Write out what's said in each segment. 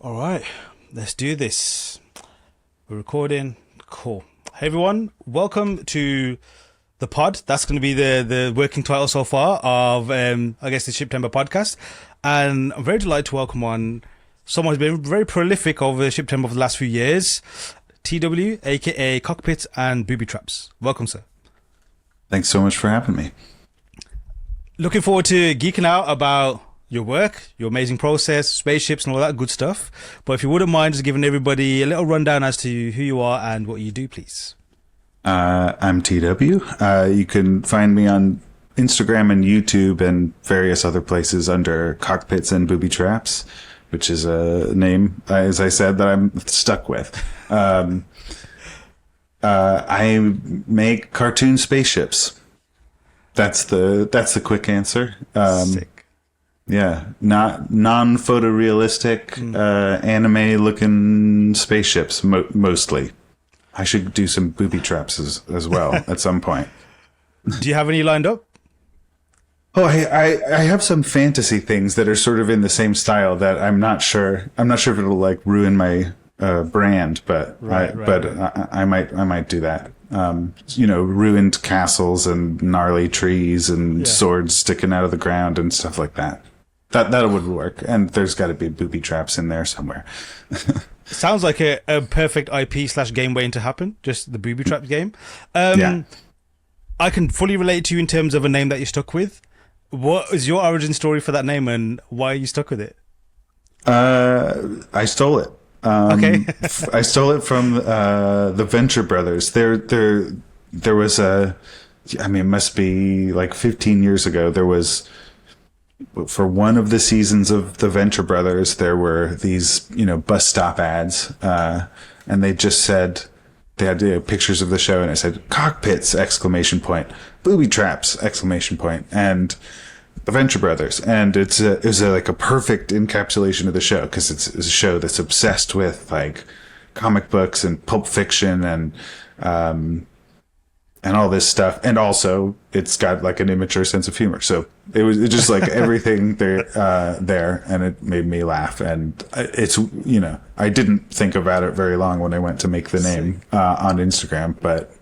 All right, let's do this. We're recording. Cool. Hey everyone, welcome to the pod. That's going to be the working title so far of I guess the ShipTember podcast. And I'm very delighted to welcome on someone who's been very prolific over ShipTember for the last few years, TW, aka Cockpits and Booby Traps. Welcome, sir. Thanks so much for having me. Looking forward to geeking out about your work, your amazing process, spaceships and all that good stuff. But if you wouldn't mind just giving everybody a little rundown as to who you are and what you do, please. I'm TW. You can find me on Instagram and YouTube and various other places under Cockpits and Booby Traps, which is a name, as I said, that I'm stuck with. I make cartoon spaceships. That's the quick answer. Sick. Yeah, not non-photorealistic, anime-looking spaceships, mostly. I should do some booby traps as well at some point. Do you have any lined up? Oh, I have some fantasy things that are sort of in the same style that I'm not sure if it'll like ruin my brand, but I might do that. Ruined castles and gnarly trees and swords sticking out of the ground and stuff like that. That would work, and there's got to be booby traps in there somewhere. Sounds like a perfect IP/game waiting to happen. Just the booby traps game. I can fully relate to you in terms of a name that you're stuck with. What is your origin story for that name, and why are you stuck with it? I stole it. Okay. I stole it from the Venture Brothers. There was it must be like 15 years ago. There was, for one of the seasons of the Venture Brothers, there were these, bus stop ads, and they just said, they had pictures of the show, and it said cockpits, ! Booby traps, ! And the Venture Brothers. And it was like a perfect encapsulation of the show, because it's a show that's obsessed with like comic books and Pulp Fiction and all this stuff, and also it's got like an immature sense of humor. So it just like everything there, and it made me laugh. And it's I didn't think about it very long when I went to make the name on Instagram, but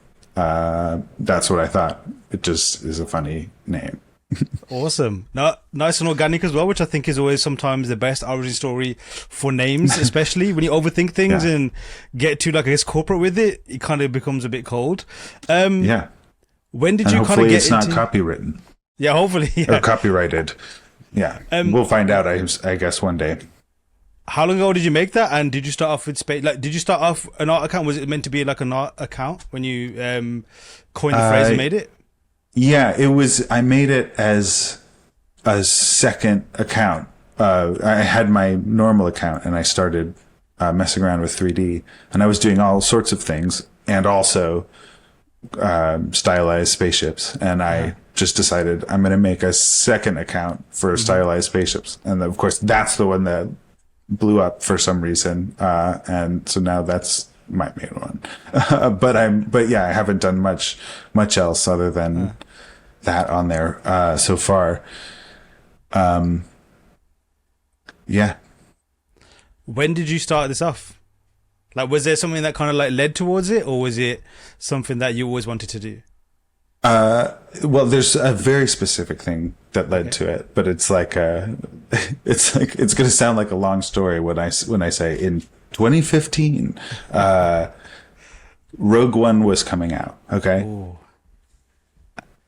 that's what I thought. It just is a funny name. Awesome. Nice and organic as well, which I think is always sometimes the best origin story for names, especially when you overthink things and get too, like, I guess, corporate with it. It kind of becomes a bit cold. When did you kind of get it's not copywritten? Yeah, hopefully. Yeah. Or copyrighted. Yeah. We'll find out, I guess, one day. How long ago did you make that? And did you start off with space? Like, did you start off an art account? Was it meant to be like an art account when you coined the phrase and made it? Yeah, it was. I made it as a second account. I had my normal account, and I started messing around with 3D, and I was doing all sorts of things, and also stylized spaceships. And I just decided I'm going to make a second account for stylized spaceships, and of course that's the one that blew up for some reason. And so now that's my main one. But I haven't done much else other than that on there so far. When did you start this off? Like, was there something that kind of like led towards it, or was it something that you always wanted to do? Well, there's a very specific thing that led to it, but it's going to sound like a long story when I say in 2015, Rogue One was coming out. Okay. Ooh.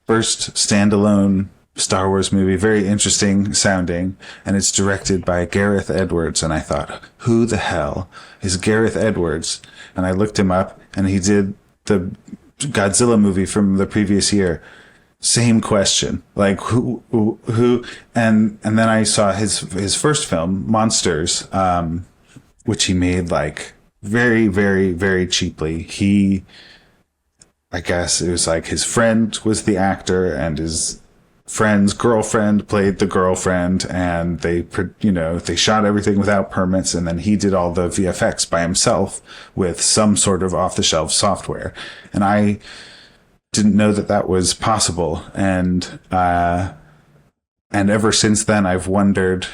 First standalone Star Wars movie, very interesting sounding, and it's directed by Gareth Edwards. And I thought, who the hell is Gareth Edwards? And I looked him up, and he did the Godzilla movie from the previous year. Same question, like who, and then I saw his first film, Monsters, which he made like very, very, very cheaply. I guess it was like his friend was the actor, and his friend's girlfriend played the girlfriend, and they shot everything without permits, and then he did all the VFX by himself with some sort of off-the-shelf software. And I didn't know that was possible, and ever since then I've wondered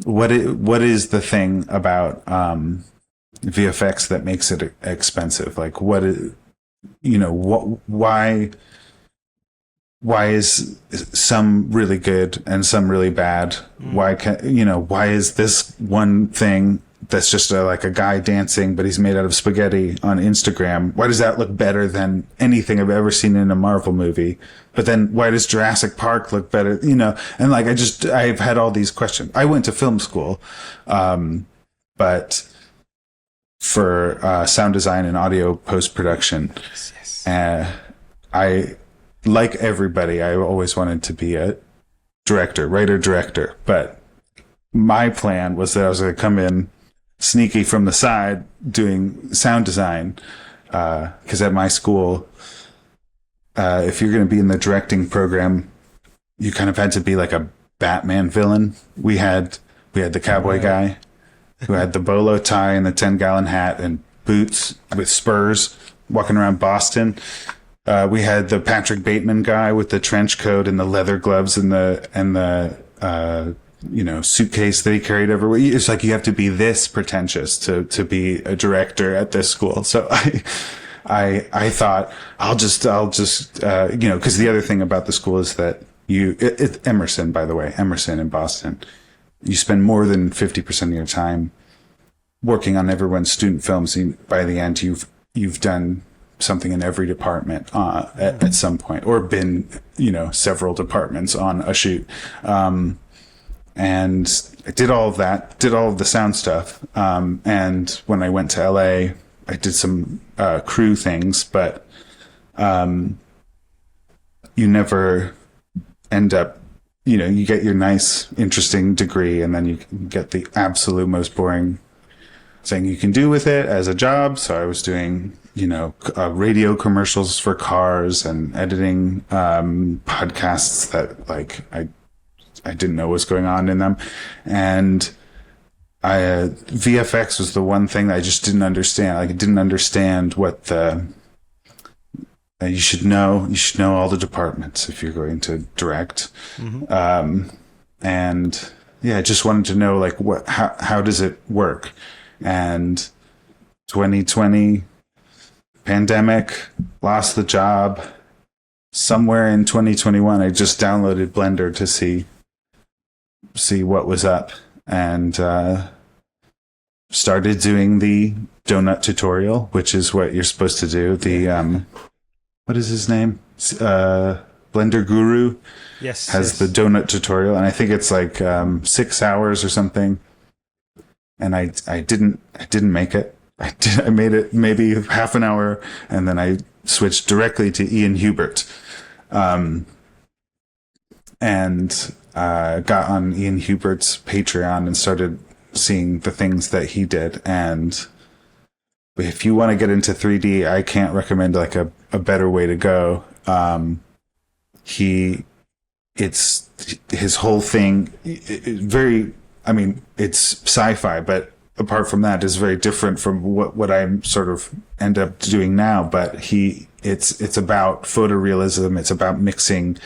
what is the thing about VFX that makes it expensive? Like, what is, why is some really good and some really bad? Why is this one thing that's just like a guy dancing, but he's made out of spaghetti on Instagram? Why does that look better than anything I've ever seen in a Marvel movie? But then why does Jurassic Park look better? And like, I've had all these questions. I went to film school, but for sound design and audio post-production. Yes. I, like everybody, I always wanted to be a writer-director. But my plan was that I was going to come in sneaky from the side doing sound design, because at my school, if you're going to be in the directing program, you kind of had to be like a Batman villain. We had the cowboy guy who had the bolo tie and the 10-gallon hat and boots with spurs walking around Boston. We had the Patrick Bateman guy with the trench coat and the leather gloves and the suitcase that he carried everywhere. It's like you have to be this pretentious to be a director at this school. So I thought I'll just because the other thing about the school is that it's Emerson, by the way, Emerson in Boston. You spend more than 50% of your time working on everyone's student films. And by the end, you've done something in every department at some point, or been several departments on a shoot. And I did all of that, did all of the sound stuff. And when I went to LA, I did some crew things, but you never end up, you get your nice, interesting degree, and then you get the absolute most boring thing you can do with it as a job. So I was doing, radio commercials for cars and editing podcasts that like I didn't know what was going on in them. And VFX was the one thing that I just didn't understand. Like, I didn't understand what you should know all the departments if you're going to direct. Mm-hmm. And yeah, I just wanted to know, like, how does it work? And 2020 pandemic, lost the job. Somewhere in 2021, I just downloaded Blender to see what was up, and started doing the donut tutorial, which is what you're supposed to do. The what is his name? Blender Guru. Yes, has the donut tutorial, and I think it's like 6 hours or something. And I didn't make it. I made it maybe half an hour, and then I switched directly to Ian Hubert, and got on Ian Hubert's Patreon and started seeing the things that he did. And if you want to get into 3D, I can't recommend like a better way to go. It's his whole thing. It's sci-fi, but apart from that, is very different from what I'm sort of end up doing now. But it's about photorealism. It's about mixing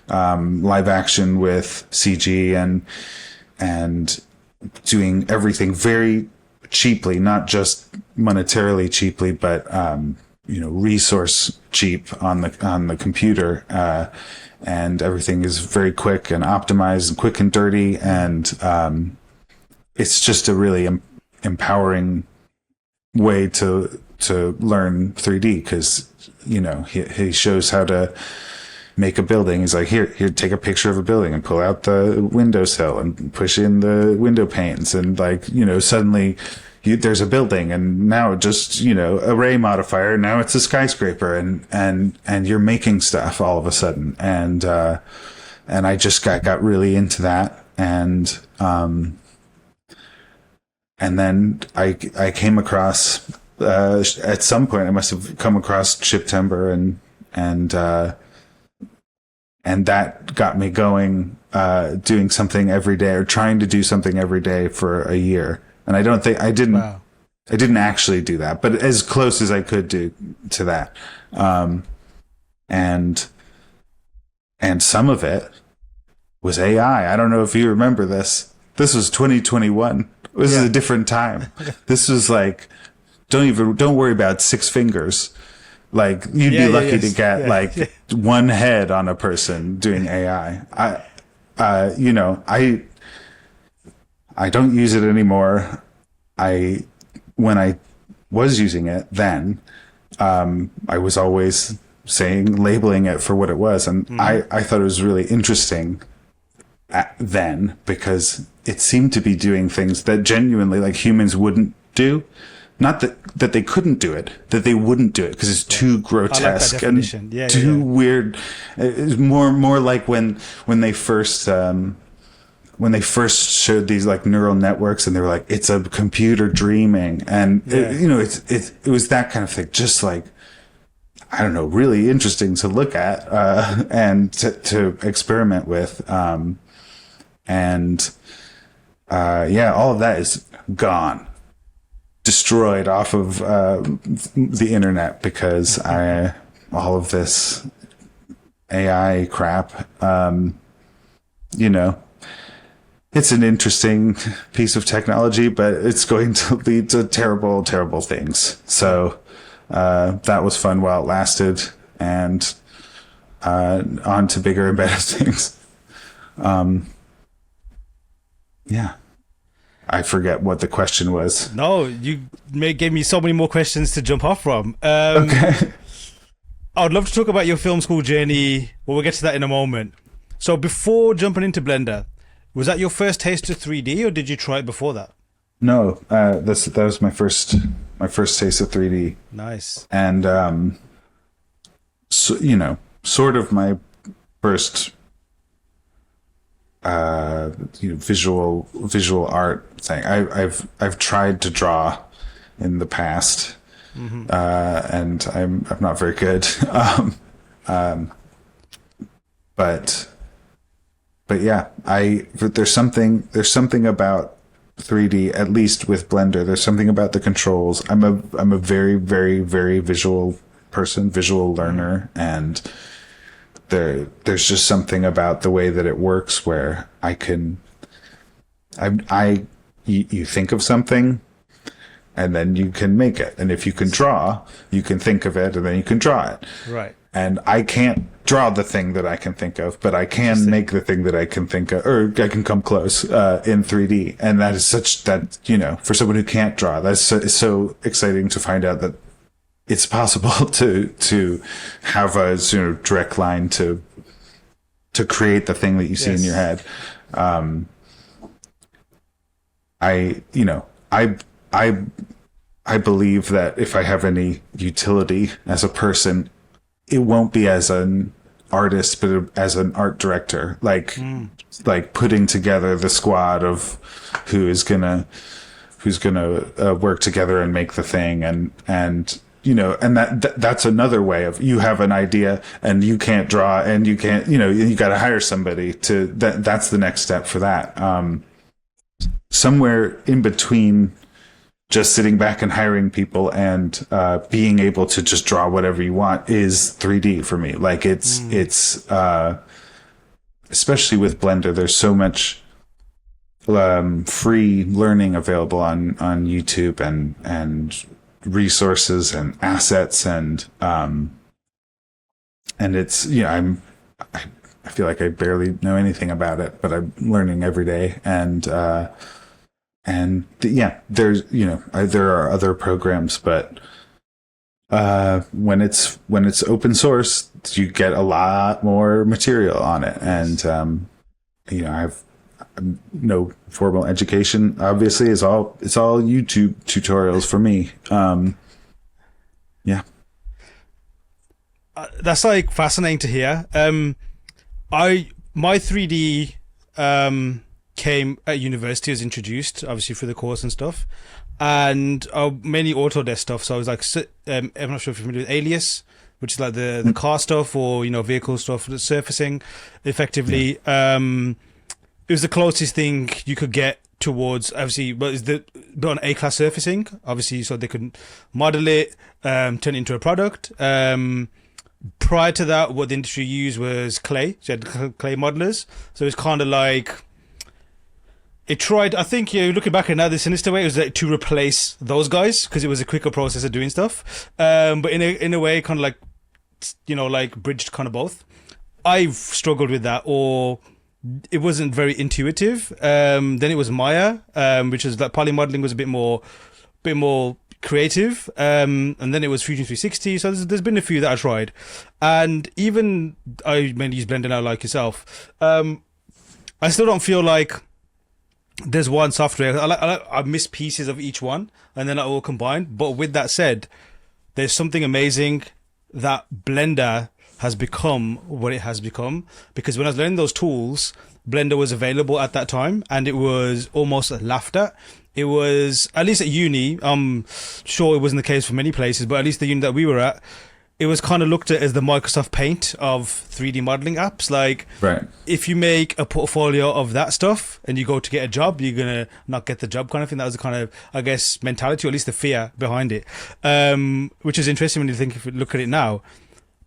live action with CG and doing everything very cheaply, not just monetarily cheaply, but resource cheap on the computer. And everything is very quick and optimized and quick and dirty. And it's just a really empowering way to learn 3D, because, he shows how to make a building. He's like, here, take a picture of a building and pull out the windowsill and push in the window panes. And like, suddenly there's a building, and now just, array modifier. Now it's a skyscraper, and you're making stuff all of a sudden. And I just got really into that. And then I came across, at some point I must have come across ShipTember and that got me going, doing something every day, or trying to do something every day for a year. And I didn't actually do that, but as close as I could do to that. And some of it was AI. I don't know if you remember this. This was 2021. This is a different time. This was like, don't worry about 6 fingers. Like, you'd be lucky to get one head on a person doing AI. I don't use it anymore. When I was using it then, I was always labeling it for what it was. And I thought it was really interesting then, because it seemed to be doing things that genuinely like humans wouldn't do. Not that they couldn't do it, that they wouldn't do it because it's too grotesque and too weird. It's more like when they first showed these like neural networks, and they were like, it's a computer dreaming, and it was that kind of thing. Just like, I don't know, really interesting to look at and to experiment with, all of that is gone. Destroyed off of the internet because all of this AI crap, it's an interesting piece of technology, but it's going to lead to terrible, terrible things. So that was fun while it lasted, and on to bigger and better things. I forget what the question was. No, you gave me so many more questions to jump off from. Okay. I would love to talk about your film school journey. Well, we'll get to that in a moment. So before jumping into Blender, was that your first taste of 3D, or did you try it before that? No, that was my first taste of 3D. Nice. And sort of my first visual art thing. I've tried to draw in the past, and I'm not very good. But yeah, there's something about 3D, at least with Blender. There's something about the controls. I'm a very, very, very visual person, visual learner, and there's just something about the way that it works where you think of something and then you can make it. And if you can draw, you can think of it and then you can draw it. Right. And I can't draw the thing that I can think of, but I can make the thing that I can think of, or I can come close in 3D. And that is for someone who can't draw, that's so exciting to find out that it's possible to have a direct line to create the thing that you see in your head. I believe that if I have any utility as a person, it won't be as an artist, but as an art director, like putting together the squad of who's gonna work together and make the thing, and that's another way of, you have an idea and you can't draw and you can't, you got to hire somebody that's the next step for that. Somewhere in between just sitting back and hiring people and being able to just draw whatever you want is 3D for me. Like it's especially with Blender, there's so much free learning available on YouTube and resources and assets, and it's I feel like I barely know anything about it, but I'm learning every day, there's there are other programs, but when it's open source, you get a lot more material on it, and I've no formal education, obviously. It's all YouTube tutorials for me. That's like fascinating to hear. My 3D came at university, was introduced obviously through the course and stuff, and mainly Autodesk stuff. So I was like, I'm not sure if you're familiar with Alias, which is like the car stuff, or vehicle stuff, the surfacing effectively. It was the closest thing you could get towards, obviously, but on A-class surfacing, obviously, so they could model it, turn it into a product. Prior to that, what the industry used was clay. So you had clay modelers. So it's kind of like, it tried. I think looking back at now, the sinister way, it was like to replace those guys because it was a quicker process of doing stuff. But in a way, kind of like like bridged kind of both. I've struggled with that, or it wasn't very intuitive. Then it was Maya, which is like poly modeling was a bit more creative. And then it was Fusion 360. So there's been a few that I tried, and even I mainly use Blender now, like yourself. I still don't feel like there's one software. I miss pieces of each one, and then I all combined. But with that said, there's something amazing that Blender has become what it has become, because when I was learning those tools, Blender was available at that time, and it was almost laughed at. It was, at least at uni, I'm sure it wasn't the case for many places, but at least the uni that we were at, it was kind of looked at as the Microsoft Paint of 3D modeling apps. Like, right. If you make a portfolio of that stuff and you go to get a job, you're going to not get the job kind of thing. That was the kind of, I guess, mentality, or at least the fear behind it, which is interesting when you look at it now.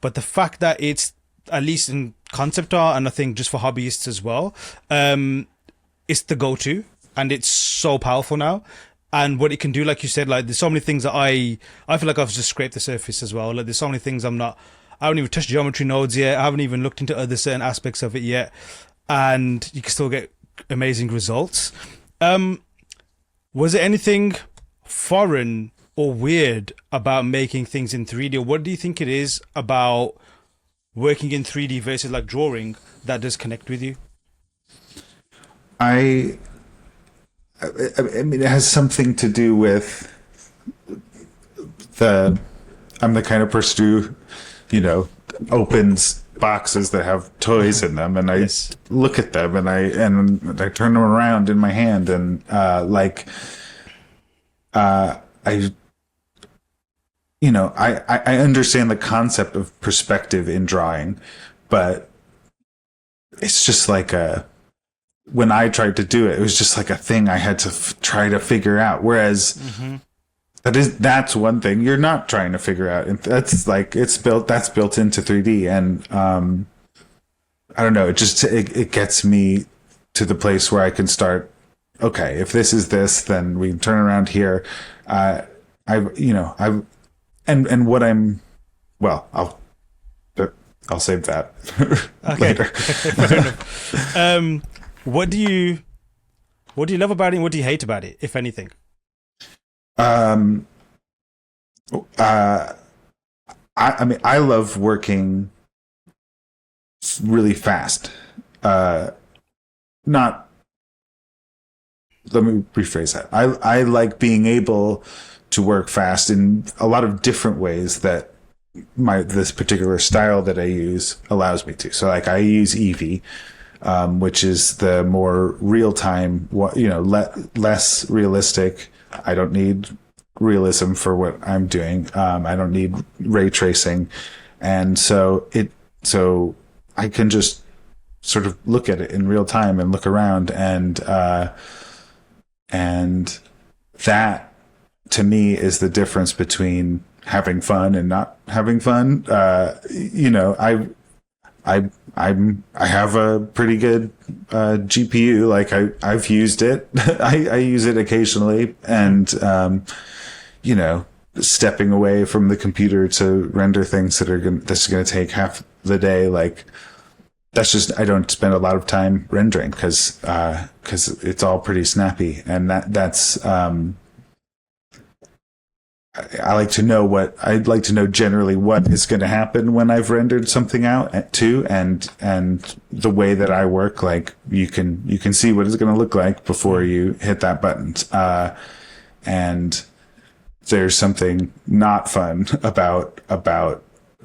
But the fact that it's, at least in concept art, and I think just for hobbyists as well, it's the go-to, and it's so powerful now. And what it can do, like you said, like there's so many things that I feel like I've just scraped the surface as well. Like there's so many things I haven't even touched geometry nodes yet. I haven't even looked into other certain aspects of it yet. And you can still get amazing results. Was there anything foreign or weird about making things in 3D? Or what do you think it is about working in 3D versus like drawing that does connect with you? I mean, it has something to do with I'm the kind of person who, opens boxes that have toys in them, and I look at them and I turn them around in my hand, and I understand the concept of perspective in drawing, but it's just like when I tried to do it, it was just like a thing I had to try to figure out. Whereas that's one thing you're not trying to figure out. And that's like, that's built into 3D. And, I don't know, it gets me to the place where I can start, okay, if this is this, then we turn around here. I'll save that later. Fair enough. What do you love about it, and what do you hate about it, if anything? I mean, I love working really fast. Let me rephrase that. I like being able to work fast in a lot of different ways that this particular style that I use allows me to. So like I use Eevee, which is the more real-time, less realistic. I don't need realism for what I'm doing. I don't need ray tracing. And so I can just sort of look at it in real time and look around, and that to me is the difference between having fun and not having fun. I have a pretty good GPU. Like I've used it. I use it occasionally, and stepping away from the computer to render things that's going to take half the day. Like that's just, I don't spend a lot of time rendering because it's all pretty snappy, and that's I'd like to know generally what is going to happen when I've rendered something out too, and the way that I work, like you can see what it's going to look like before you hit that button. And there's something not fun about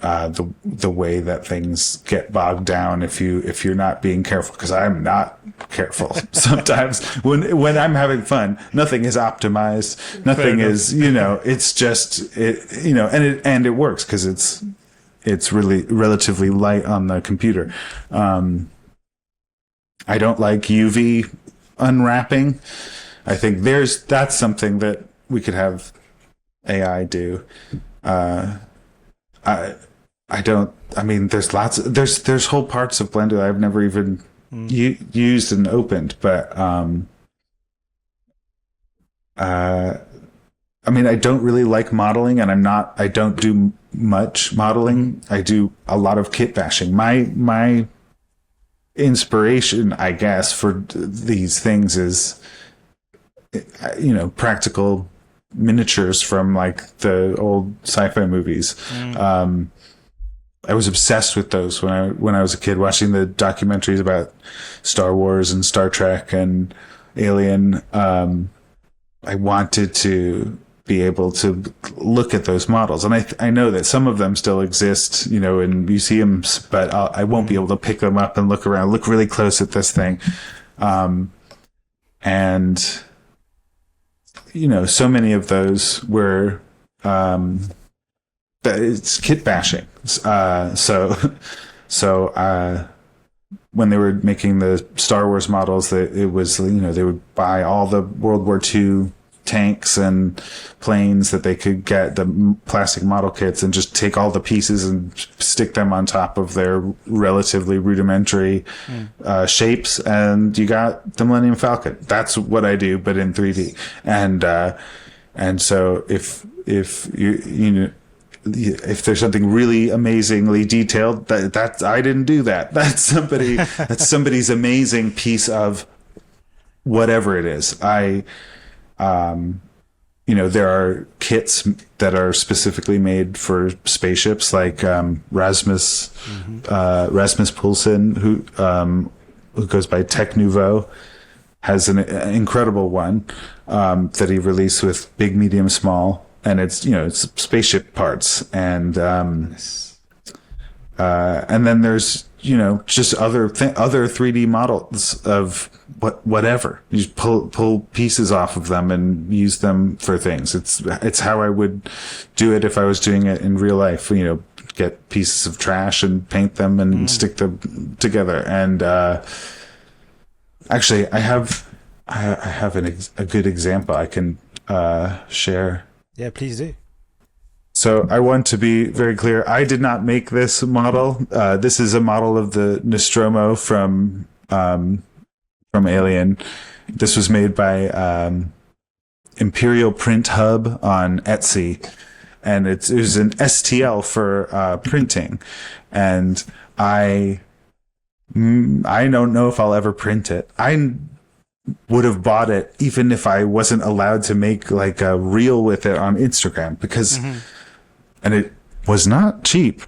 the way that things get bogged down if you're not being careful, because I'm not careful sometimes. when I'm having fun, nothing is optimized, nothing is, it's just and it works because it's really relatively light on the computer. I don't like UV unwrapping. I think that's something that we could have AI do. There's whole parts of Blender that I've never even used and opened, but I mean, I don't really like modeling, and I don't do much modeling. I do a lot of kit bashing. My inspiration, I guess, for these things is, practical miniatures from like the old sci-fi movies. I was obsessed with those when I was a kid, watching the documentaries about Star Wars and Star Trek and Alien. I wanted to be able to look at those models, and I know that some of them still exist, in museums, but I won't be able to pick them up and look around, look really close at this thing, and so many of those were. It's kit bashing. So when they were making the Star Wars models, it was, they would buy all the World War II tanks and planes that they could get, the plastic model kits, and just take all the pieces and stick them on top of their relatively rudimentary shapes, and you got the Millennium Falcon. That's what I do, but in 3D. And so if if there's something really amazingly detailed, that I didn't do that. That's somebody's amazing piece of whatever it is. There are kits that are specifically made for spaceships, like Rasmus Poulsen, who goes by Tech Nouveau, has an incredible one that he released with big, medium, small. And it's spaceship parts, and then there's just other 3D models of whatever. You just pull pieces off of them and use them for things. It's how I would do it if I was doing it in real life. Get pieces of trash and paint them and stick them together. And actually, I have a good example I can share. Yeah, please do. So I want to be very clear. I did not make this model. This is a model of the Nostromo from Alien. This was made by Imperial Print Hub on Etsy, and it was an STL for printing. And I don't know if I'll ever print it. I would have bought it even if I wasn't allowed to make like a reel with it on Instagram, because and it was not cheap,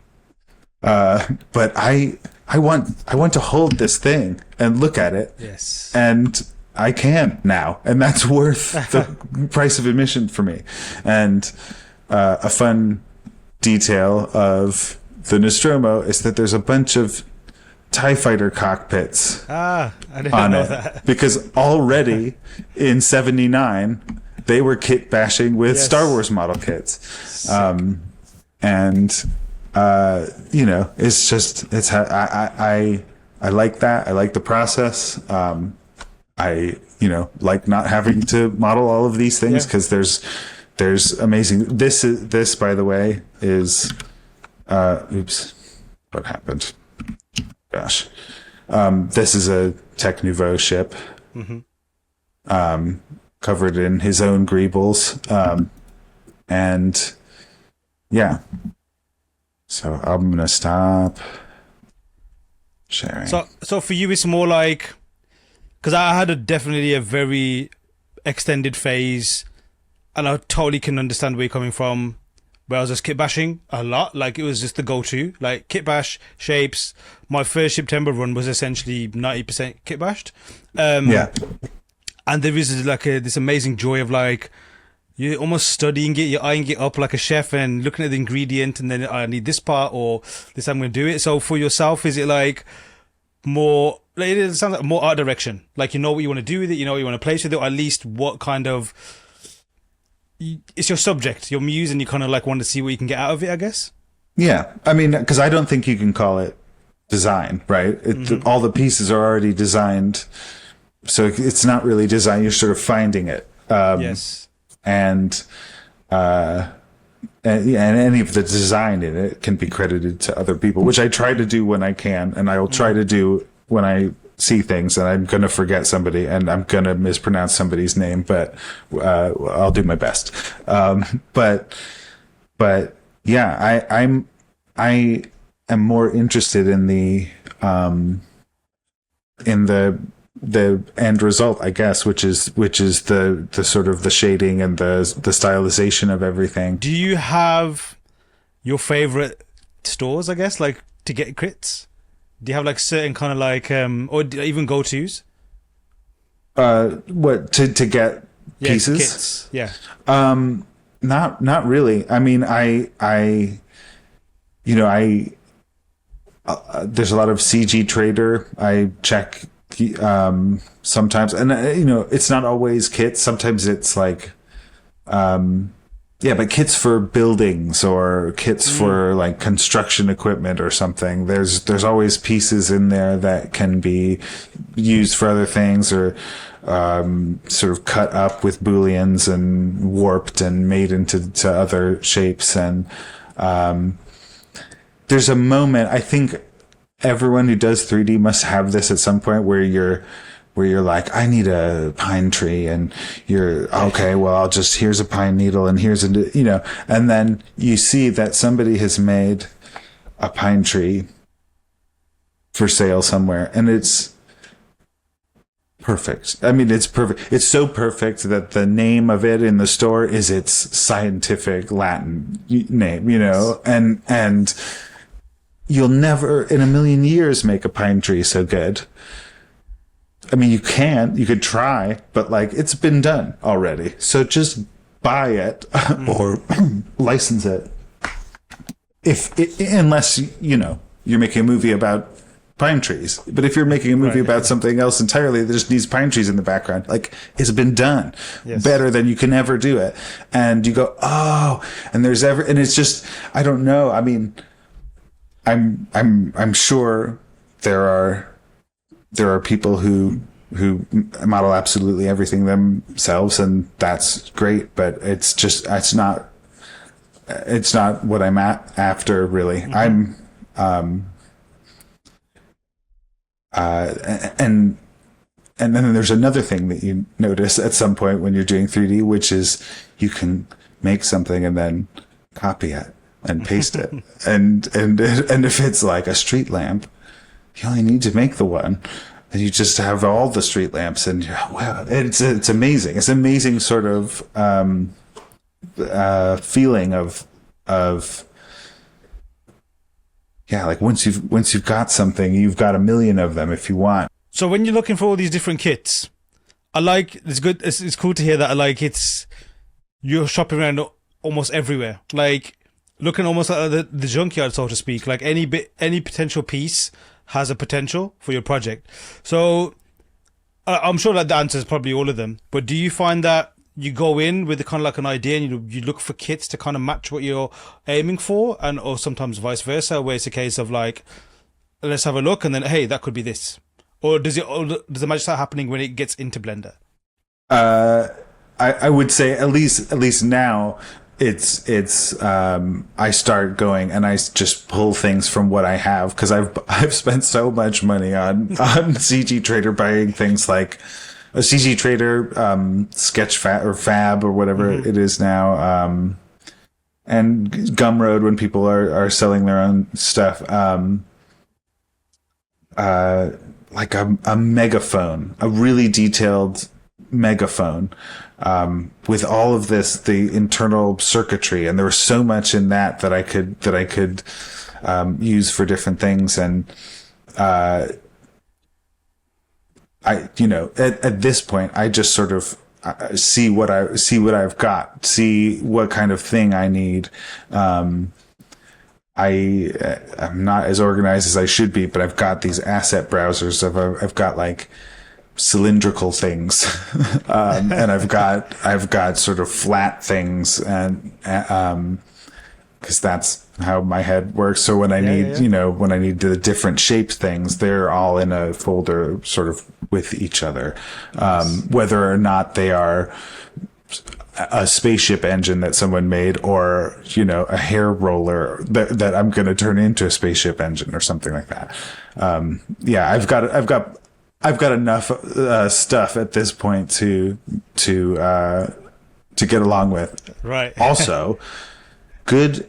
but I want to hold this thing and look at it. Yes, and I can now, and that's worth the price of admission for me. And a fun detail of the Nostromo is that there's a bunch of TIE fighter cockpits I didn't know that. Because already in 79 they were kit bashing with Star Wars model kits. It's how I like that. I like the process. I like not having to model all of these things, because there's amazing. This by the way is oops, what happened? Gosh. This is a Tech Nouveau ship, covered in his own greebles. And yeah. So I'm going to stop sharing. So for you, it's more like, because I had definitely a very extended phase, and I totally can understand where you're coming from, where I was just kit bashing a lot. Like, it was just the go-to, like kit bash, shapes. My first ShipTember run was essentially 90% kit bashed. And there is like this amazing joy of like, you're almost studying it, you're eyeing it up like a chef and looking at the ingredient, and then I need this part, or this I'm going to do it. So for yourself, is it like more, like, it sounds like more art direction? Like, you know what you want to do with it, you know what you want to place with it, or at least what kind of, it's your subject, your muse, and you kind of like want to see what you can get out of it, I guess? Yeah. I mean, because I don't think you can call it design, right? All the pieces are already designed. So it's not really design. You're sort of finding it. Yes. And any of the design in it can be credited to other people, which I try to do when I can, and I will try to do when I see things, and I'm going to forget somebody, and I'm going to mispronounce somebody's name, but I'll do my best. But yeah, I am more interested in the end result, I guess, which is the sort of the shading and the stylization of everything. Do you have your favorite stores, I guess, like to get crits? Do you have like certain kind of like or even go-tos? What to get pieces? Kits. Yeah. Not really. I mean, I there's a lot of CG Trader. I check sometimes, and it's not always kits. Sometimes it's like but kits for buildings or kits for like construction equipment or something. There's always pieces in there that can be used for other things, or sort of cut up with booleans and warped and made into other shapes. And there's a moment, I think everyone who does 3D must have this at some point, where you're like, I need a pine tree, and you're okay, well, here's a pine needle, and here's and then you see that somebody has made a pine tree for sale somewhere, and it's perfect. I mean, it's perfect. It's so perfect that the name of it in the store is its scientific Latin name, and you'll never in a million years make a pine tree so good. I mean, you could try, but like, it's been done already. So just buy it or license it. Unless, you're making a movie about pine trees. But if you're making a movie about something else entirely that just needs pine trees in the background, like, it's been done better than you can ever do it. And you go, oh, and and it's just, I don't know. I mean, I'm sure there are people who model absolutely everything themselves, and that's great, but it's not what I'm after, really. Mm-hmm. And then there's another thing that you notice at some point when you're doing 3D, which is you can make something and then copy it and paste it. and if it's like a street lamp, you only need to make the one, and you just have all the street lamps, and wow, it's amazing. It's an amazing sort of feeling of like once you've got something, you've got a million of them if you want. So when you're looking for all these different kits, it's good. It's cool to hear that. You're shopping around almost everywhere, like looking almost at the junkyard, so to speak. Like any potential piece has a potential for your project. So I'm sure that the answer is probably all of them. But do you find that you go in with kind of like an idea, and you look for kits to kind of match what you're aiming for, or sometimes vice versa, where it's a case of like, let's have a look, and then, hey, that could be this? Or does the magic start happening when it gets into Blender? I would say at least now it's I start going and I just pull things from what I have, because I've spent so much money on CG Trader, buying things like a CG Trader, Sketchfab or Fab or whatever it is now, and Gumroad when people are selling their own stuff, like a megaphone, a really detailed megaphone, with all of the internal circuitry, and there was so much in that I could use for different things. And at this point, I just sort of see what I've got, see what kind of thing I need. I'm not as organized as I should be, but I've got these asset browsers. I've got like cylindrical things, and I've got sort of flat things, and because that's how my head works. So when I when I need the different shaped things, they're all in a folder sort of with each other, whether or not they are a spaceship engine that someone made, or a hair roller that I'm going to turn into a spaceship engine or something like that. I've got I've got enough stuff at this point to get along with. Right. Also, good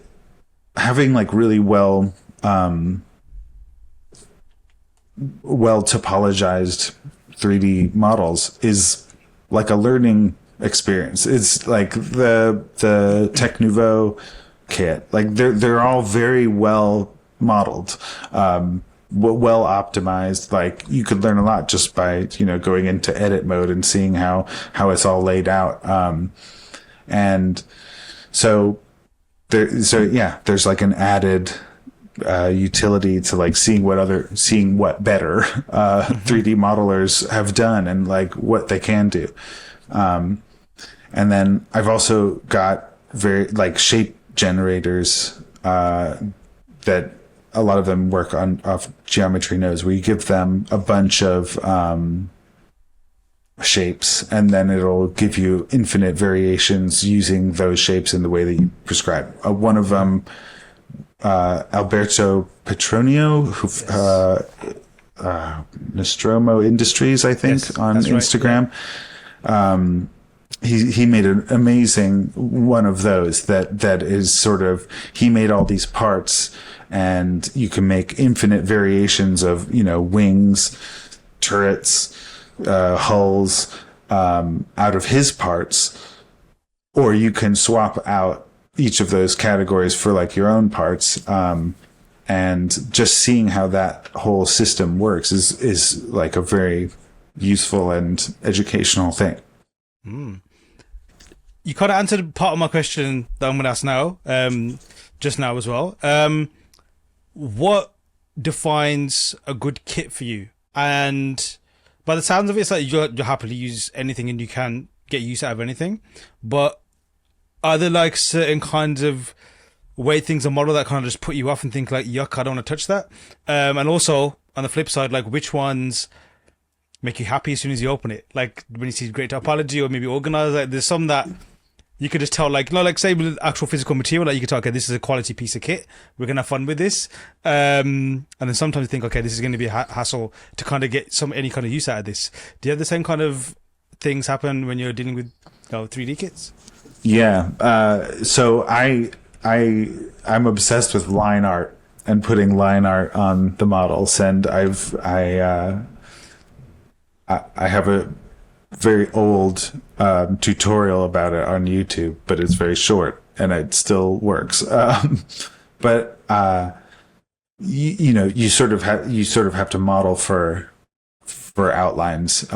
having like really well topologized 3D models is like a learning experience. It's like the Tech Nouveau kit. Like they're all very well modeled, well optimized. Like you could learn a lot just by going into edit mode and seeing how it's all laid out. And so there's like an added utility to like seeing what better 3D modelers have done and like what they can do. And then I've also got very like shape generators that a lot of them work off geometry nodes, where you give them a bunch of shapes and then it'll give you infinite variations using those shapes in the way that you prescribe. One of them, Alberto Petronio, Nostromo Industries, I think, on Instagram. Right, yeah. He made an amazing one of those that is sort of, he made all these parts and you can make infinite variations of, wings, turrets, hulls, out of his parts, or you can swap out each of those categories for like your own parts. And just seeing how that whole system works is like a very useful and educational thing. You kind of answered part of my question that I'm going to ask now, just now as well. What defines a good kit for you? And by the sounds of it, it's like you'll happily use anything and you can get use out of anything. But are there like certain kinds of way things are modeled that kind of just put you off and think like, yuck, I don't want to touch that? And also on the flip side, like which ones make you happy as soon as you open it? Like when you see great topology or maybe organized, like there's some that you could just tell, like, like say with actual physical material, like you could tell, okay, this is a quality piece of kit. We're going to have fun with this. And then sometimes you think, okay, this is going to be a hassle to kind of get any kind of use out of this. Do you have the same kind of things happen when you're dealing with 3D kits? Yeah. So I'm obsessed with line art and putting line art on the models. And I have a very old tutorial about it on YouTube, but it's very short and it still works. But you sort of have to model for outlines.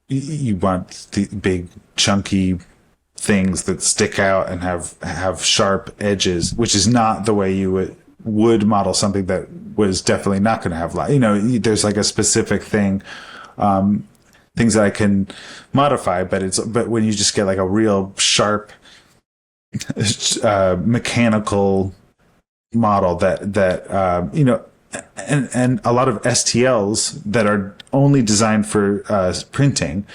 You want the big chunky things that stick out and have sharp edges, which is not the way you would model something that was definitely not going to have line. There's like a specific thing. Things that I can modify, but when you just get like a real sharp, mechanical model that and a lot of STLs that are only designed for printing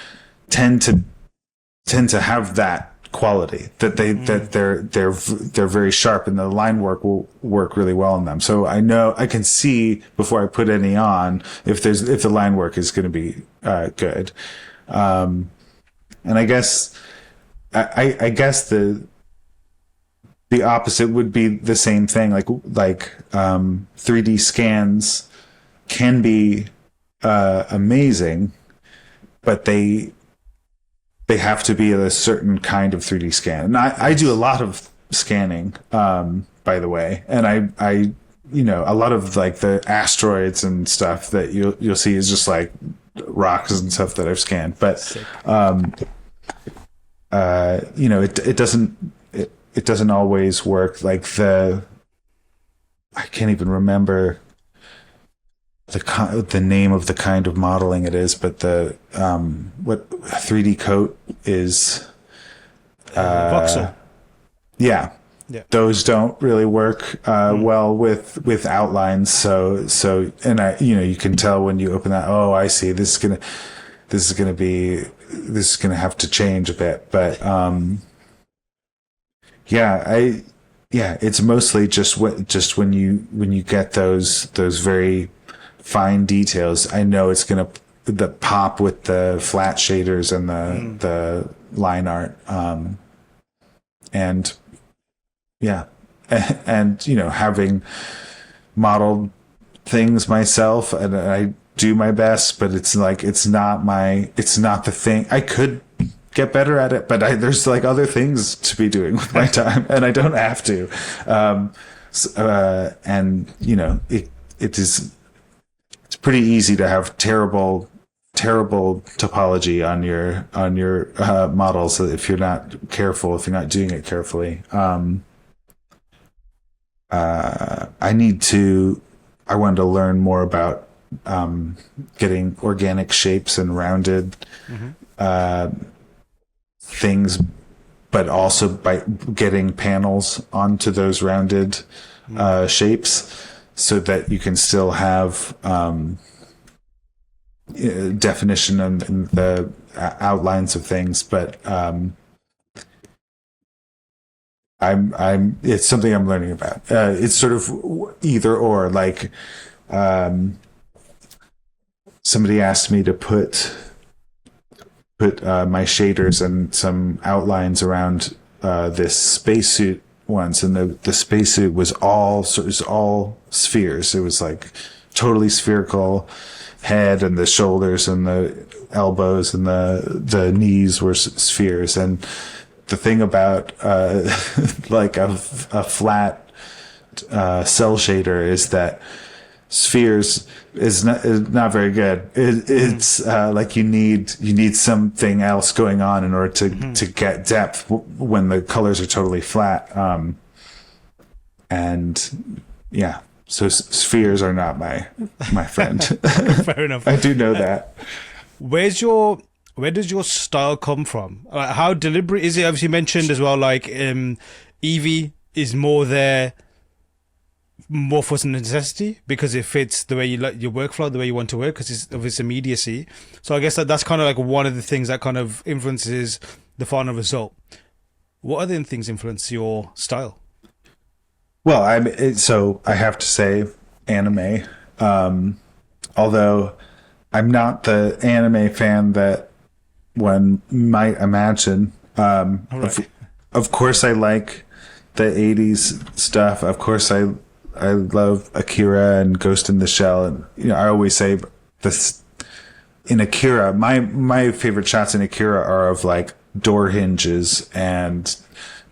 tend to have that quality, that they're very sharp and the line work will work really well in them. So I can see before I put any on if the line work is going to be good. And I guess I guess the opposite would be the same thing. Like 3D scans can be amazing, but they have to be a certain kind of 3D scan. And I do a lot of scanning, by the way, and I a lot of like the asteroids and stuff that you'll see is just like rocks and stuff that I've scanned. But it doesn't always work. Like I can't even remember the name of the kind of modeling it is, but the what 3D coat is voxel. Yeah. Those don't really work well with outlines. So and you can tell when you open that, oh, I see, this is gonna have to change a bit. But it's mostly just when you get those very fine details, I know it's going to pop with the flat shaders and the line art. And yeah, and you know, having modeled things myself, and I do my best, but it's like it's not the thing. I could get better at it, but there's like other things to be doing with my time, and I don't have to. And you know, it's pretty easy to have terrible topology on your models if you're not careful, if you're not doing it carefully. I wanted to learn more about getting organic shapes and rounded things, but also by getting panels onto those rounded shapes, so that you can still have definition in the outlines of things. But it's something I'm learning about. It's sort of either or. Like, somebody asked me to put my shaders and some outlines around this spacesuit once, and the spacesuit was all spheres. It was like totally spherical head, and the shoulders and the elbows and the knees were spheres. And the thing about like a flat cell shader is that spheres is not very good. It's like you need something else going on in order to get depth when the colors are totally flat. And yeah, so spheres are not my friend. Fair enough. I do know that. Where does your style come from? How deliberate is it? Obviously, you mentioned as well, like Eevee is more there, more for necessity, because it fits the way you like your workflow, the way you want to work, because of its immediacy. So I guess that's kind of like one of the things that kind of influences the final result. What other things influence your style? Well, so I have to say anime, although I'm not the anime fan that one might imagine. Right. Of course, I like the 80s stuff. Of course, I love Akira and Ghost in the Shell. And, you know, I always say this in Akira, my favorite shots in Akira are of like door hinges and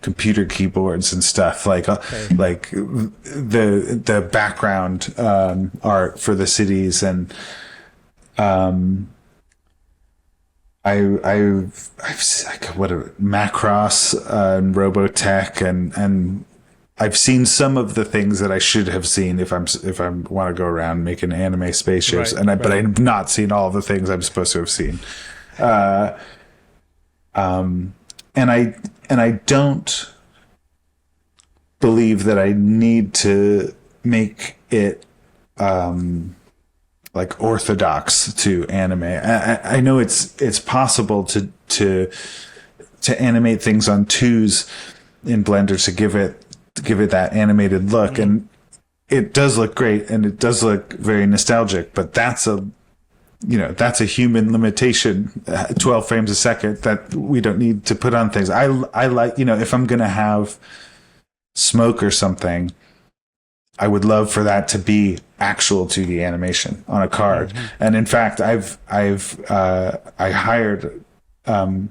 computer keyboards and stuff, like the background art for the cities. And I've like Macross and Robotech, and I've seen some of the things that I should have seen if I want to go around making anime spaceships, right, but I've not seen all the things I'm supposed to have seen. And I don't believe that I need to make it like orthodox to anime. I know it's possible to animate things on twos in Blender to give it that animated look, and it does look great, and it does look very nostalgic. But that's a human limitation, 12 frames a second, that we don't need to put on things. I like, if I'm gonna have smoke or something, I would love for that to be actual 2D animation on a card. And in fact, I hired an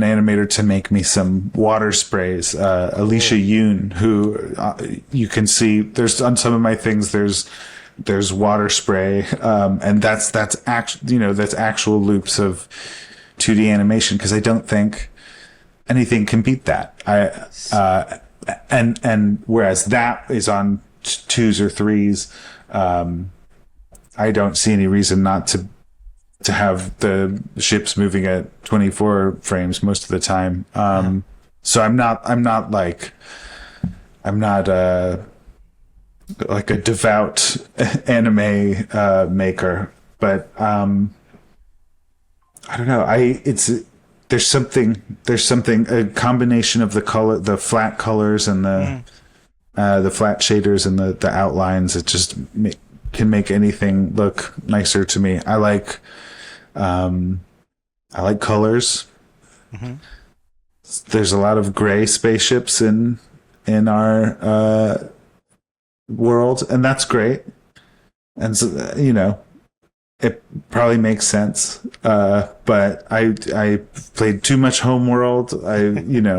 animator to make me some water sprays. Alicia Yoon, who you can see there's on some of my things. There's water spray, and that's actual loops of 2D animation, because I don't think anything can beat that. And whereas that is on twos or threes, I don't see any reason not to have the ships moving at 24 frames most of the time. So I'm not like a devout anime maker, but I don't know. There's something, a combination of the flat colors and the flat shaders and the outlines. It just can make anything look nicer to me. I like colors. Mm-hmm. There's a lot of gray spaceships in our world, and that's great. And so, you know, it probably makes sense. But I played too much Homeworld. I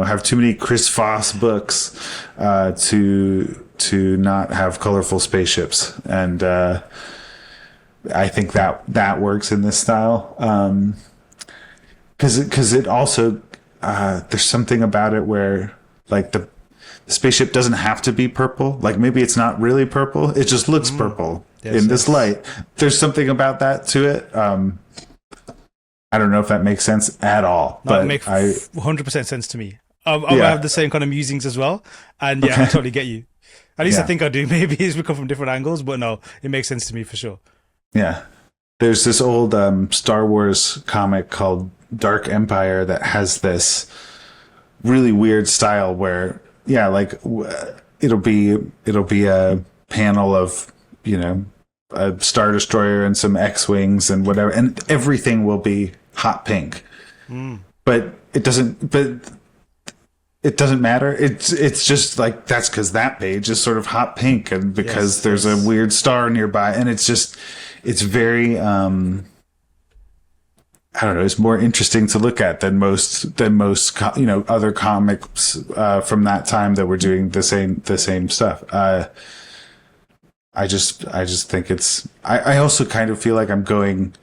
have too many Chris Foss books to not have colorful spaceships, and I think that works in this style. Because it also there's something about it where like the spaceship doesn't have to be purple. Like maybe it's not really purple. It just looks purple in this light. There's something about that to it. I don't know if that makes sense at all. That but makes 100% sense to me. I Yeah. have the same kind of musings as well. And yeah, I totally get you. At least I think I do. Maybe it's we come from different angles, but no, it makes sense to me for sure. Yeah. There's this old Star Wars comic called Dark Empire that has this really weird style where, it'll be a panel of, a Star Destroyer and some X-Wings and whatever, and everything will be hot pink. But it doesn't matter. It's just like that's because that page is sort of hot pink, and because there's a weird star nearby, and it's very I don't know. It's more interesting to look at than most other comics from that time that were doing the same stuff. I just think it's. I also kind of feel like I'm going.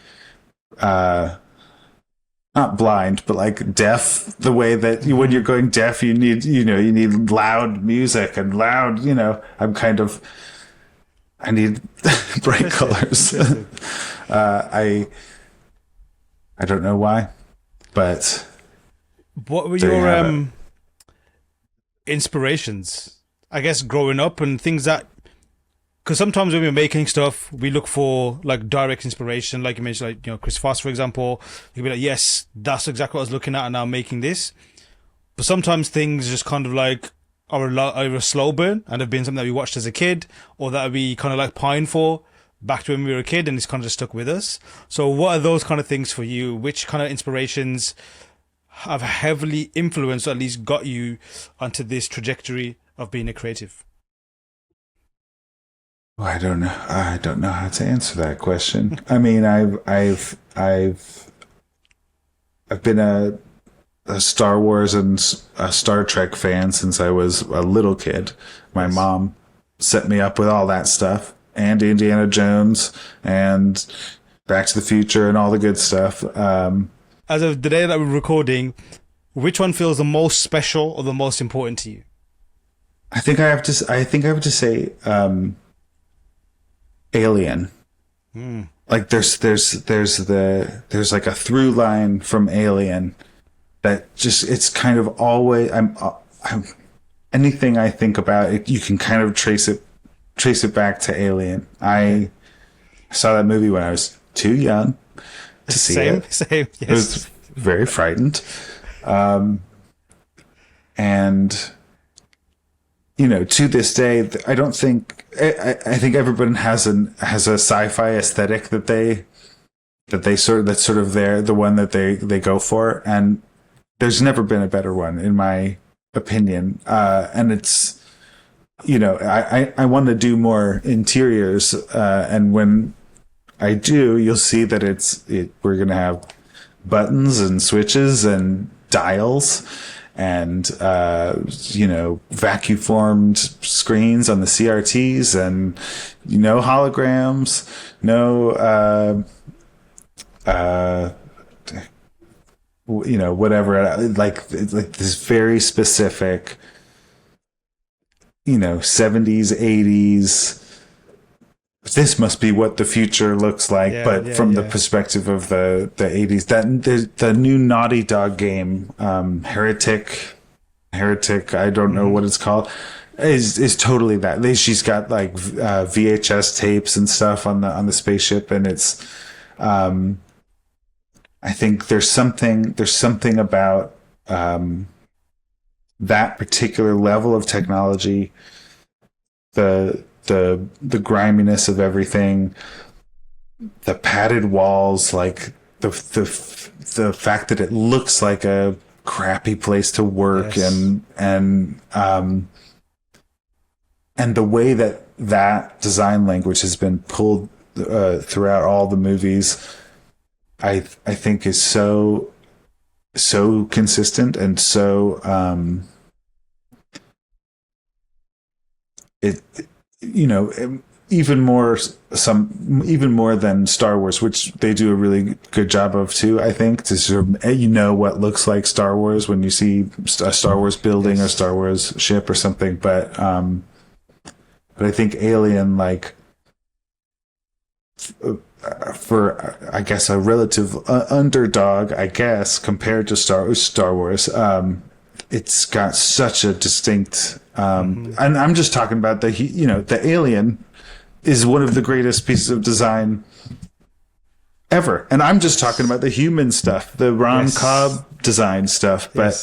Not blind, but like deaf. The way that when you're going deaf, you need loud music and loud. I need bright colors. I don't know why, but what were your inspirations? I guess growing up and things that. Because sometimes when we're making stuff, we look for like direct inspiration, like you mentioned, like Chris Foss, for example. You'll be like, yes, that's exactly what I was looking at, and now I'm making this. But sometimes things just kind of like are a slow burn, and have been something that we watched as a kid, or that we kind of like pine for back to when we were a kid, and it's kind of just stuck with us. So, what are those kind of things for you? Which kind of inspirations have heavily influenced, or at least got you onto this trajectory of being a creative? Well, I don't know. I don't know how to answer that question. I mean, I've been a Star Wars and a Star Trek fan since I was a little kid. My mom set me up with all that stuff, and Indiana Jones, and Back to the Future, and all the good stuff. As of the day that we're recording, which one feels the most special or the most important to you? I think I have to say. Alien. Like there's like a through line from Alien that just it's kind of always I'm anything I think about it, you can kind of trace it back to Alien. I saw that movie when I was too young to see it. Same. Yes. I was very frightened, and to this day, I don't think. I think everyone has a sci-fi aesthetic that's sort of the one that they go for, and there's never been a better one in my opinion. And it's I want to do more interiors, and when I do, you'll see that we're gonna have buttons and switches and dials. And vacuum formed screens on the CRTs, and holograms, whatever, like this very specific 70s 80s, this must be what the future looks like, from the perspective of the 80s. That the new Naughty Dog game, Heretic, I don't know what it's called, is totally that. She's got like VHS tapes and stuff on the spaceship, and it's I think there's something about that particular level of technology, the the griminess of everything, the padded walls, like the fact that it looks like a crappy place to work, Yes. and the way that design language has been pulled throughout all the movies, I think is so consistent and so it even more than Star Wars, which they do a really good job of too. I think to sort of, what looks like Star Wars when you see a Star Wars building or Star Wars ship or something, but I think Alien, like, for I guess a relative underdog, I guess, compared to Star Wars, it's got such a distinct. And I'm just talking about the Alien is one of the greatest pieces of design ever, and I'm just talking about the human stuff, the Ron Cobb design stuff. But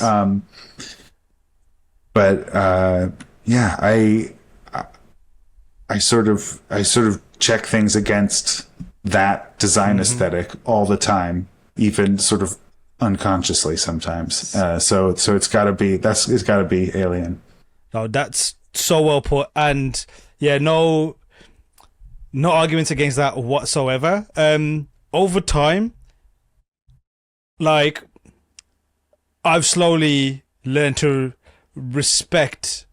yeah, I sort of check things against that design aesthetic all the time, even sort of unconsciously sometimes. So it's got to be Alien. No, that's so well put, and yeah, no arguments against that whatsoever. Over time, like, I've slowly learned to respect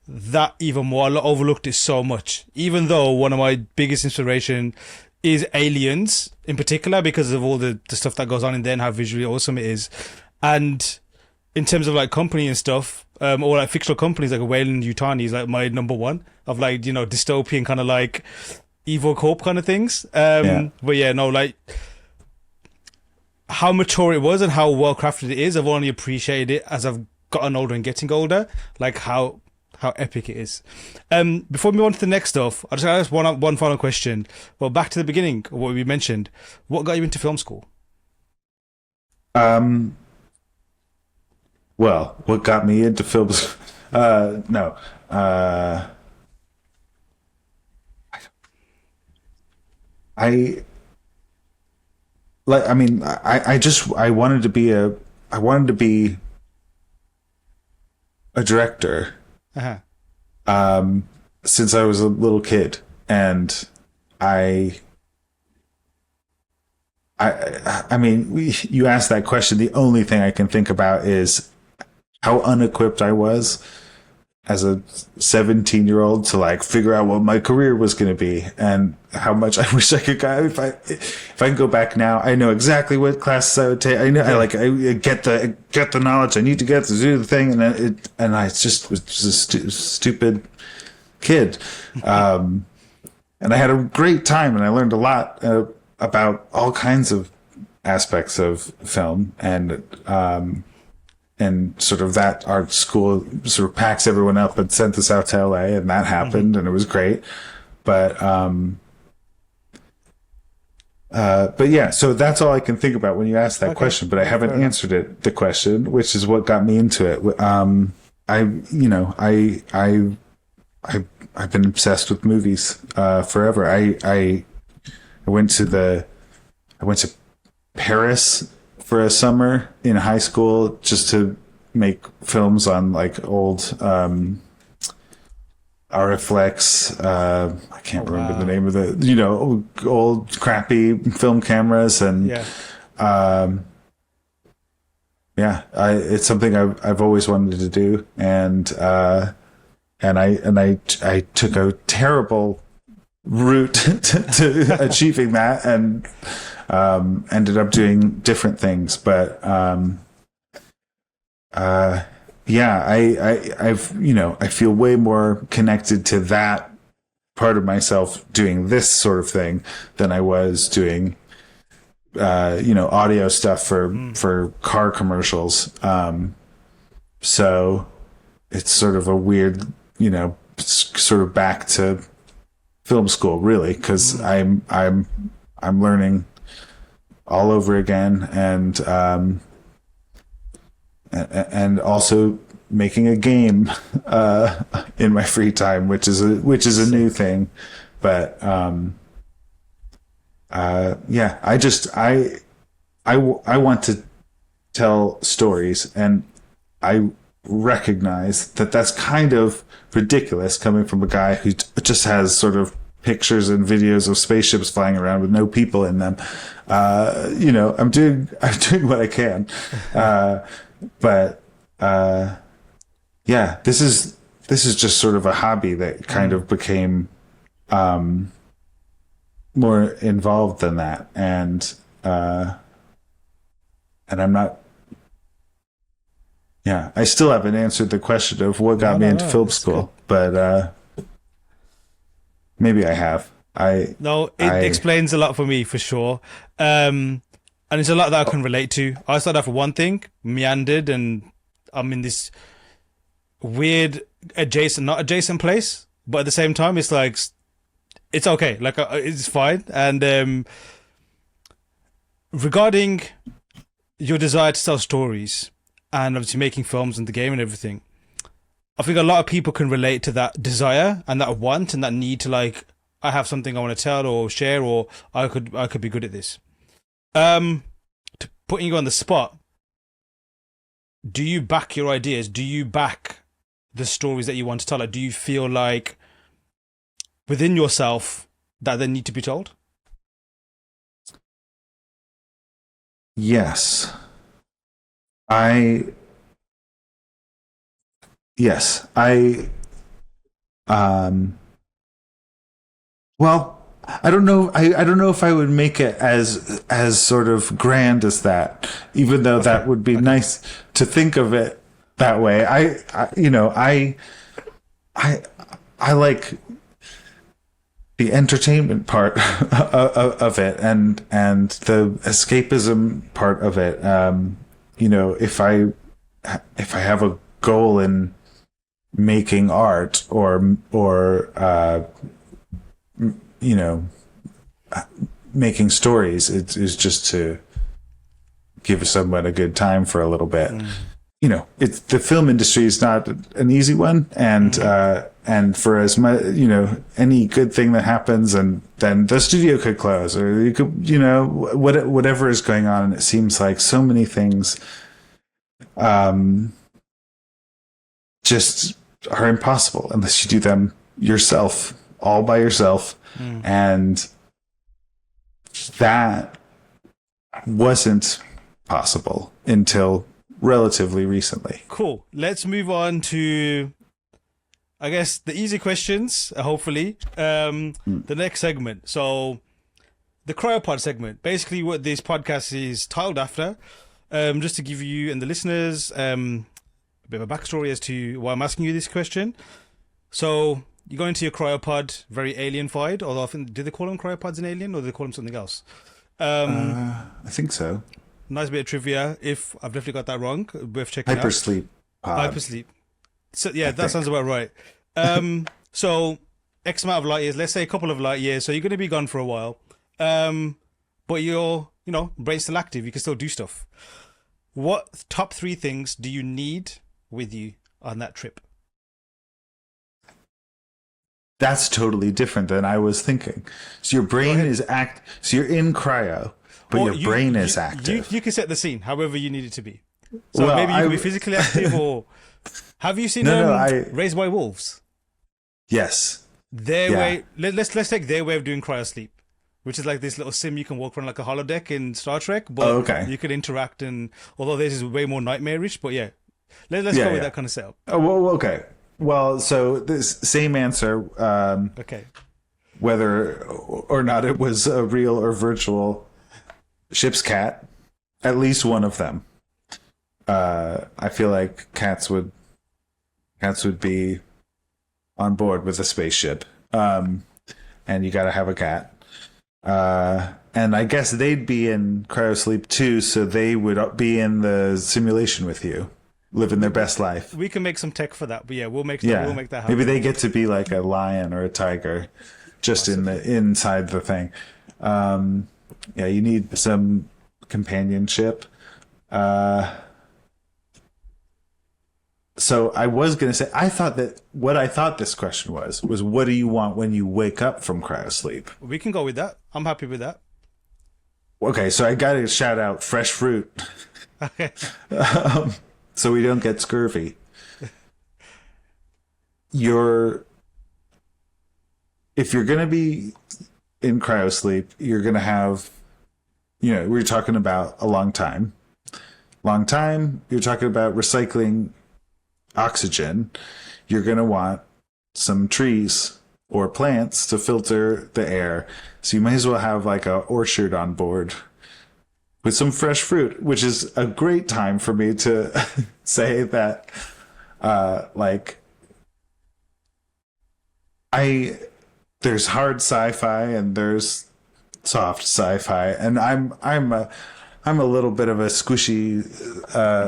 that even more. I overlooked it so much, even though one of my biggest inspiration is Aliens in particular, because of all the stuff that goes on in there and how visually awesome it is. And in terms of like company and stuff, or like fictional companies like Wayland Yutani is like my number one of, like, dystopian kind of like evil corp kind of things. But yeah, no, like, how mature it was and how well crafted it is, I've only appreciated it as I've gotten older and getting older, like how epic it is. Before we move on to the next stuff, I'll just ask one final question. Well, back to the beginning of what we mentioned. What got you into film school? Well, what got me into film school? No. I wanted to be a director. Since I was a little kid, and I mean, you asked that question. The only thing I can think about is how unequipped I was as a 17-year-old to like figure out what my career was going to be, and how much I wish I could go. If I can go back now, I know exactly what classes I would take. I know, I get the knowledge I need to get to do the thing, and I just was just a stupid kid. And I had a great time, and I learned a lot about all kinds of aspects of film, and sort of that our school sort of packs everyone up and sent us out to LA, and that happened, and it was great. But yeah, so that's all I can think about when you ask that question, but I haven't answered the question, which is what got me into it. I've been obsessed with movies forever. I went to Paris for a summer in high school just to make films on like old Arriflex. I can't remember the name of the old crappy film cameras, and it's something I've always wanted to do, and I took a terrible route to achieving that, and ended up doing different things, but I feel way more connected to that part of myself doing this sort of thing than I was doing audio stuff for car commercials. So it's sort of a weird, sort of back to film school, really, because I'm learning all over again, and also making a game in my free time, which is a new thing. But yeah, I want to tell stories, and I recognize that that's kind of ridiculous coming from a guy who just has sort of pictures and videos of spaceships flying around with no people in them. I'm doing what I can. But yeah, this is just sort of a hobby that kind of became more involved than that, and I'm not. Yeah, I still haven't answered the question of what got me into film school, but maybe I have. It explains a lot for me, for sure. And it's a lot that I can relate to. I started off with one thing, meandered, and I'm in this weird not adjacent place, but at the same time, it's like, it's okay. Like, it's fine. And regarding your desire to tell stories, and obviously making films and the game and everything, I think a lot of people can relate to that desire and that want and that need to, like, I have something I want to tell or share, or I could be good at this. Putting you on the spot, do you back your ideas? Do you back the stories that you want to tell? Like, do you feel like within yourself that they need to be told? Yes. Well, I don't know. I don't know if I would make it as sort of grand as that, even though that would be nice to think of it that way. I like the entertainment part of it, and the escapism part of it. If I have a goal in making art or making stories, it's just to give someone a good time for a little bit. It's the film industry is not an easy one, and for as much, any good thing that happens, and then the studio could close, or you could, whatever is going on. And it seems like so many things, just are impossible unless you do them yourself, all by yourself. And that wasn't possible until relatively recently. Cool. Let's move on to, I guess, the easy questions, hopefully. The next segment. So, the Cryopod segment. Basically, what this podcast is tiled after, just to give you and the listeners a bit of a backstory as to why I'm asking you this question. So, you go into your Cryopod, very alien-fied, although I think, do they call them Cryopods in Alien, or do they call them something else? I think so. Nice bit of trivia. If I've definitely got that wrong, worth checking out. Hypersleep. Hypersleep. So yeah, that sounds about right. So X amount of light years, let's say a couple of light years. So you're going to be gone for a while. But your, brain's still active. You can still do stuff. What top 3 things do you need with you on that trip? That's totally different than I was thinking. So your brain is so you're in cryo, but your brain is active. You can set the scene however you need it to be. So maybe you can be physically active, or have you seen Raised by Wolves? Yes. Let's take their way of doing cryo sleep, which is like this little sim you can walk around like a holodeck in Star Trek, but you can interact, and although this is way more nightmarish, but let's go with that kind of setup. Oh, well, okay. Well, so this same answer, okay, whether or not it was a real or virtual ship's cat, at least one of them. I feel like cats would be on board with a spaceship, and you got to have a cat. And I guess they'd be in cryosleep too, so they would be in the simulation with you, living their best life. We can make some tech for that, but we'll make that happen. Maybe they get to be like a lion or a tiger, just inside the thing. You need some companionship. So I was going to say, I thought that what I thought this question was what do you want when you wake up from cryosleep? We can go with that. I'm happy with that. Okay, so I got to shout out fresh fruit. Okay. So we don't get scurvy. If you're going to be in cryosleep, you're going to have, we're talking about a long time. Long time, you're talking about recycling oxygen. You're going to want some trees or plants to filter the air. So you might as well have like an orchard on board with some fresh fruit, which is a great time for me to say that, there's hard sci-fi and there's soft sci-fi, and I'm a little bit of a squishy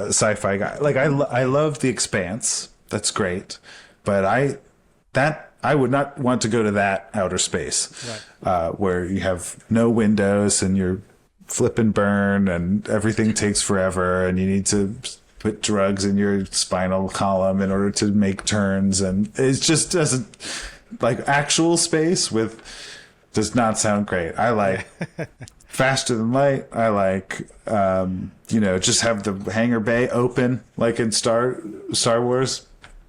sci-fi guy. Like I love The Expanse. That's great, but I would not want to go to that outer space, right. Where you have no windows and you're flip and burn and everything takes forever and you need to put drugs in your spinal column in order to make turns, and it just doesn't, like, actual space does not sound great. I like faster than light. I like, just have the hangar bay open like in Star Wars.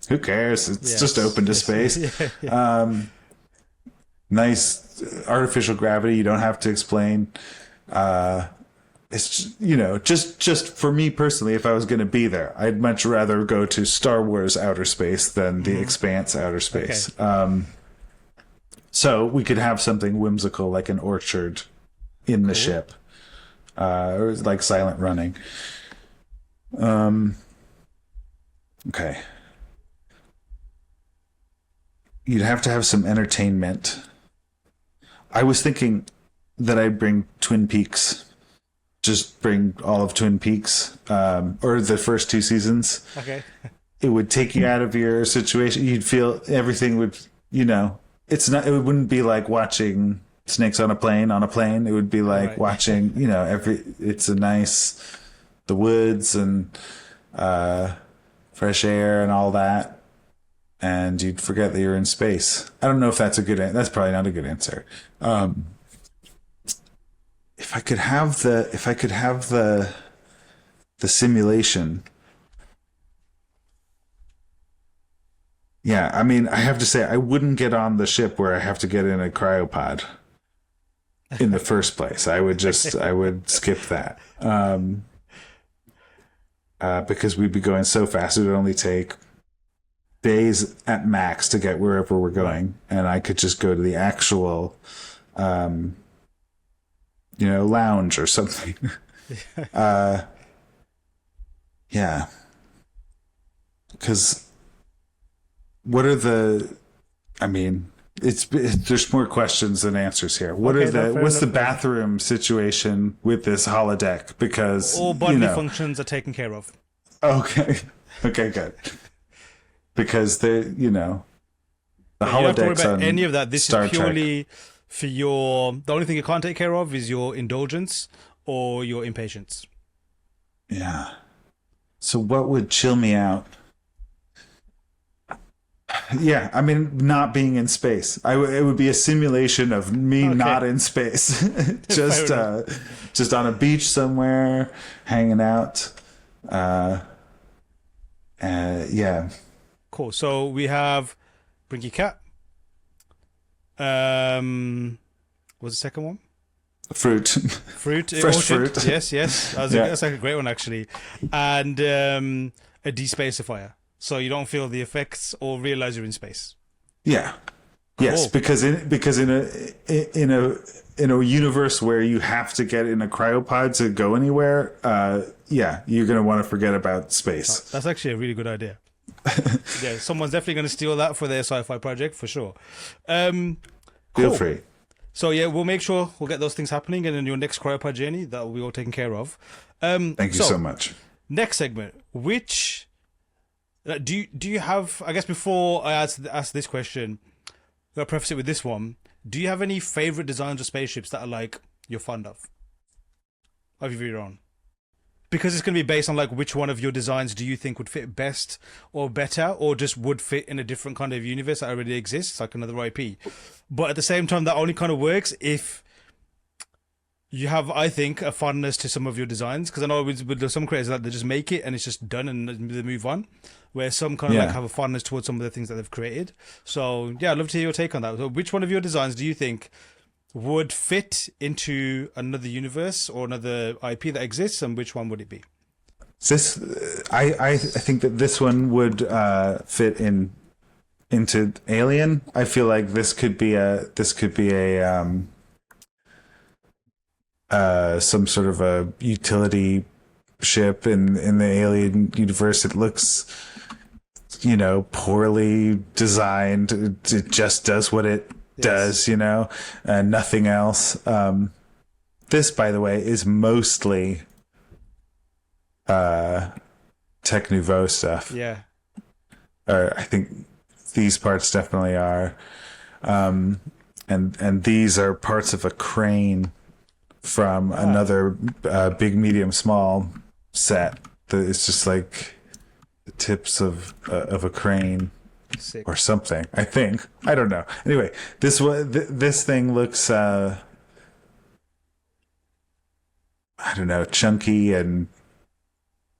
Who cares? It's just open to space. Yeah. Nice artificial gravity. You don't have to explain. It's just for me personally, if I was going to be there, I'd much rather go to Star Wars outer space than the Expanse outer space. Okay. So we could have something whimsical like an orchard in the ship, or like silent running. Okay. You'd have to have some entertainment. I was thinking that I'd bring Twin Peaks. Just bring all of Twin Peaks, or the first 2 seasons. Okay. It would take you out of your situation. You'd feel everything would, it's not. It wouldn't be like watching Snakes on a Plane. It would be like watching, it's a nice, the woods and fresh air and all that. And you'd forget that you're in space. I don't know if that's that's probably not a good answer. If I could have the simulation. Yeah, I mean, I have to say, I wouldn't get on the ship where I have to get in a cryopod in the first place. I would skip that. Because we'd be going so fast, it would only take days at max to get wherever we're going. And I could just go to the actual, lounge or something. Yeah. Because there's more questions than answers here. What's the bathroom situation with this holodeck? Because all bodily functions are taken care of. Okay, good. Because the holodecks. You don't have to worry about any of that. This is purely for the only thing you can't take care of is your indulgence or your impatience. Yeah. So what would chill me out? Yeah, I mean, not being in space. It would be a simulation of me not in space, just on a beach somewhere, hanging out. Yeah. Cool. So we have Brinky Cat. What's the second one? Fruit. Fresh fruit. Yes. That's like a great one actually, and a despacifier. So you don't feel the effects or realize you're in space. Yeah. Cool. Yes, because in a universe where you have to get in a cryopod to go anywhere, you're going to want to forget about space. That's actually a really good idea. Yeah, someone's definitely going to steal that for their sci-fi project for sure. Cool. Feel free. So yeah, we'll make sure we'll get those things happening, and in your next cryopod journey, that will be all taken care of. Thank you so much. Next segment, which do you have? I guess before I ask this question, I'll preface it with this one. Do you have any favorite designs of spaceships that are like you're fond of your own? because it's going to be based on like which one of your designs do you think would fit best or better, or just would fit in a different kind of universe that already exists, like another IP. But at the same time, that only kind of works if you have, I think, a fondness to some of your designs, because I know with some creators that they just make it and it's just done and they move on, where some kind of like have a fondness towards some of the things that they've created. So yeah, I'd love to hear your take on that. So which one of your designs do you think would fit into another universe or another IP that exists, and which one would it be? This, I think that this one would fit into Alien. I feel like this could be a some sort of a utility ship in the Alien universe. It looks, poorly designed. It just does what it does, and nothing else. This, by the way, is mostly Tech Nouveau stuff. Yeah. Or I think these parts definitely are. And these are parts of a crane from another big, medium, small set. It's just like the tips of a crane. Sick. Or something. I think. I don't know. Anyway, this thing looks I don't know, chunky and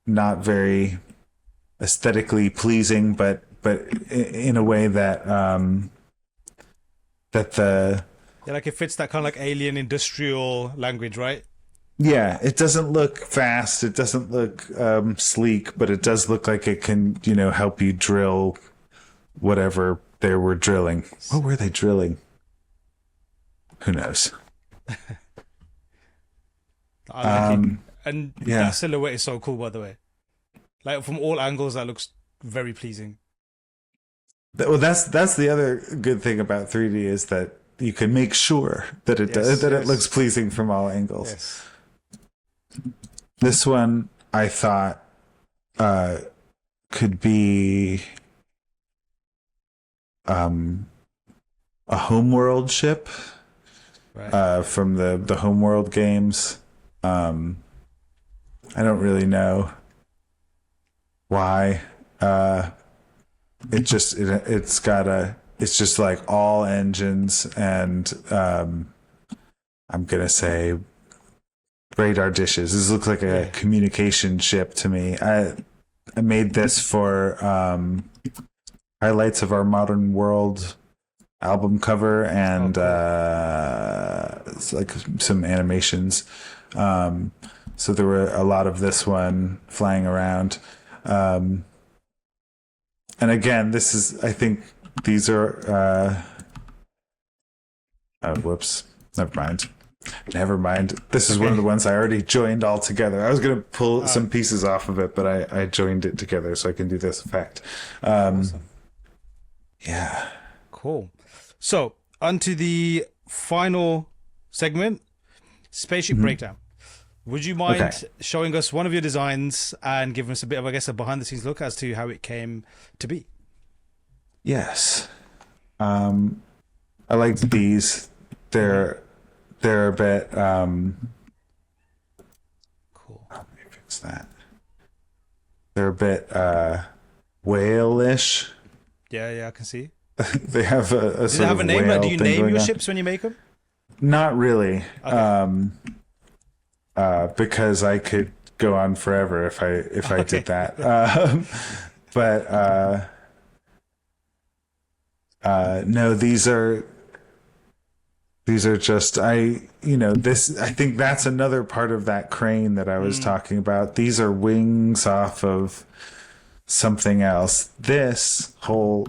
not very aesthetically pleasing, but in a way that Like it fits that kind of like alien industrial language, right? Yeah, it doesn't look fast, it doesn't look sleek, but it does look like it can, help you drill whatever they were drilling. What were they drilling? Who knows? I like it. And that silhouette is so cool, by the way. Like from all angles, that looks very pleasing. Well, that's the other good thing about 3D is that you can make sure that it it looks pleasing from all angles. Yes. This one I thought could be a homeworld ship, right. From the homeworld games. I don't really know why. It's just like all engines and I'm gonna say radar dishes. This looks like a communication ship to me. I made this for Highlights of Our Modern World album cover and it's like some animations. So there were a lot of this one flying around. And again, I think these are whoops. Never mind. This is one of the ones I already joined all together. I was going to pull some pieces off of it, but I joined it together so I can do this effect. Awesome. Yeah. Cool. So, on to the final segment, Spaceship Breakdown. Would you mind showing us one of your designs and giving us a bit of, I guess, a behind-the-scenes look as to how it came to be? Yes. I liked these. They're a bit... cool. Let me fix that. They're a bit whale-ish. Yeah, I can see. They have a Does it have a name? Do you name your ships when you make them? Not really. Okay. Because I could go on forever if I did that. No, these are just I think that's another part of that crane that I was talking about. These are wings off of something else. This whole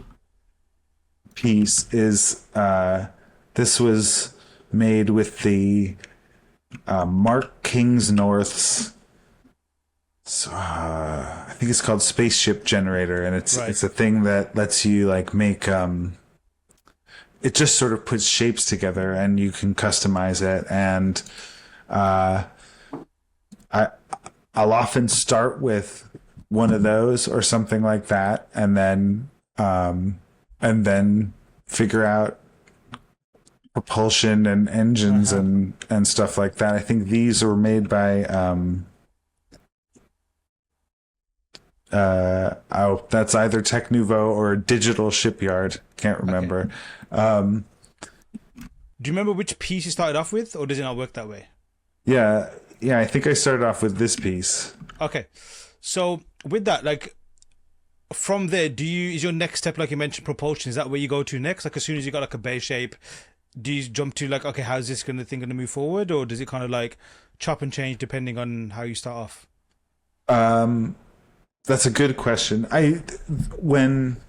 piece is this was made with the Mark Kingsnorth's I think it's called Spaceship Generator, and it's a thing that lets you like make it just sort of puts shapes together and you can customize it. And I'll often start with one of those or something like that, and then figure out propulsion and engines and stuff like that. I think these were made by That's either Tech Nouveau or Digital Shipyard. Can't remember. Okay. Do you remember which piece you started off with, or does it not work that way? Yeah, I think I started off with this piece. Okay, so with that, like from there, is your next step, like you mentioned, propulsion? Is that where you go to next? Like as soon as you got like a base shape, do you jump to like, okay, how's this thing gonna move forward, or does it kind of like chop and change depending on how you start off? That's a good question. When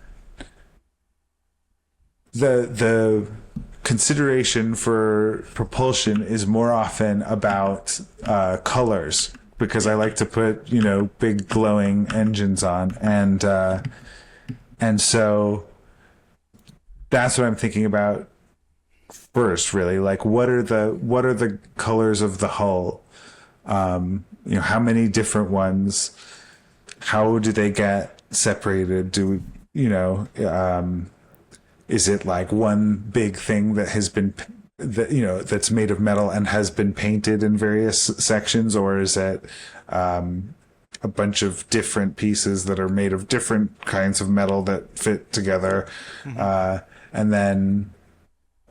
the consideration for propulsion is more often about colors, because I like to put big glowing engines on, and so that's what I'm thinking about first. Really, like what are the colors of the hull? How many different ones? How do they get separated? Is it like one big thing that has been that's made of metal and has been painted in various sections, or is it a bunch of different pieces that are made of different kinds of metal that fit together? And then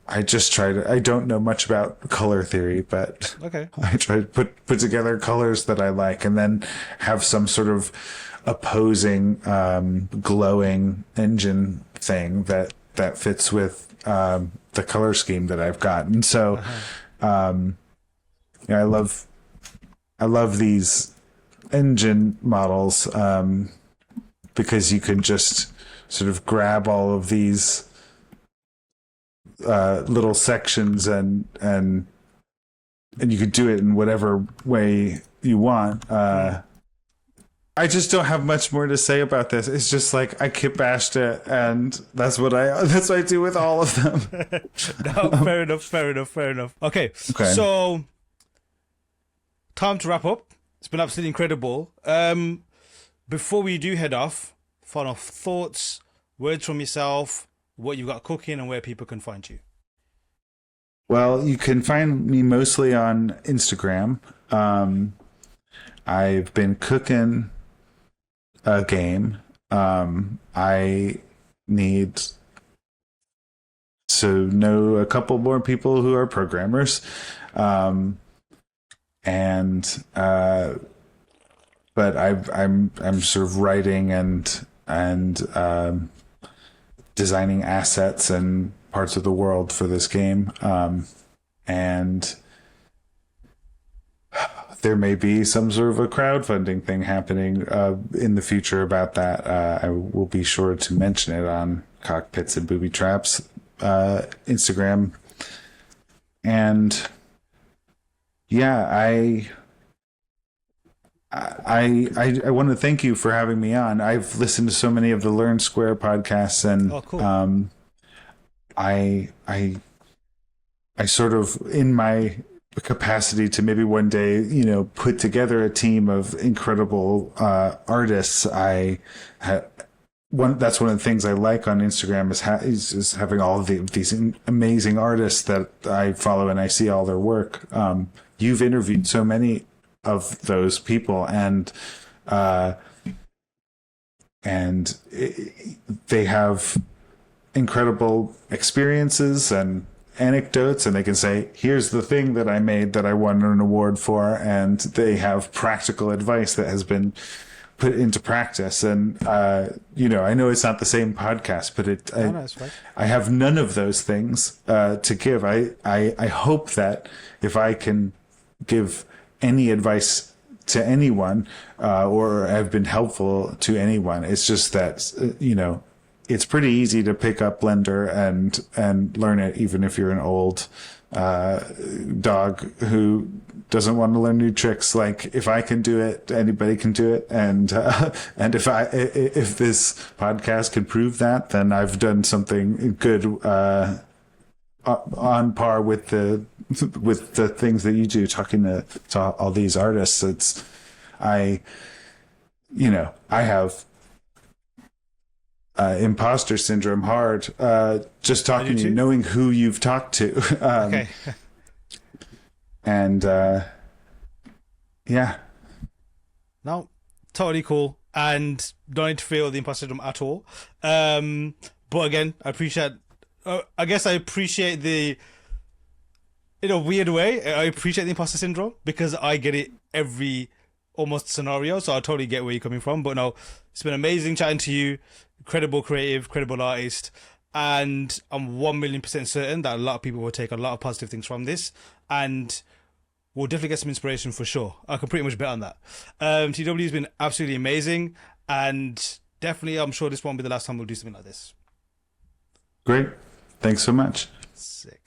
I don't know much about color theory, but Okay. I try to put together colors that I like, and then have some sort of opposing glowing engine thing that fits with the color scheme that I've got. And so I love these engine models because you can just sort of grab all of these little sections and you could do it in whatever way you want. I just don't have much more to say about this. It's just like I kit bashed it, and that's what I do with all of them. No, fair enough. Okay, so time to wrap up. It's been absolutely incredible. Before we do head off, final thoughts, words from yourself, what you've got cooking, and where people can find you. Well, you can find me mostly on Instagram. I've been cooking a game. I need to know a couple more people who are programmers. But I'm sort of writing and designing assets and parts of the world for this game. And there may be some sort of a crowdfunding thing happening in the future about that. I will be sure to mention it on Cockpits and Booby Traps Instagram. And yeah, I want to thank you for having me on. I've listened to so many of the Learn Square podcasts, and cool. I sort of, in my capacity to maybe one day, put together a team of incredible artists. That's one of the things I like on Instagram is having all of these amazing artists that I follow, and I see all their work. You've interviewed so many of those people, and they have incredible experiences and anecdotes, and they can say, here's the thing that I made that I won an award for, and they have practical advice that has been put into practice. And I know it's not the same podcast, but I have none of those things to give. I hope that if I can give any advice to anyone or have been helpful to anyone, it's just that it's pretty easy to pick up Blender and learn it, even if you're an old dog who doesn't want to learn new tricks. Like, if I can do it, anybody can do it. And if this podcast can prove that, then I've done something good on par with the things that you do, talking to all these artists. I have imposter syndrome hard just talking to you, knowing who you've talked to. Okay. And yeah. No, totally cool. and don't feel the imposter syndrome at all. But again, I appreciate the, in a weird way, I appreciate the imposter syndrome because I get it every almost scenario. So I totally get where you're coming from. But no, it's been amazing chatting to you. Credible creative, credible artist. And I'm 1,000,000% certain that a lot of people will take a lot of positive things from this. And we'll definitely get some inspiration for sure. I can pretty much bet on that. TW has been absolutely amazing. And definitely, I'm sure this won't be the last time we'll do something like this. Great. Thanks so much. Sick.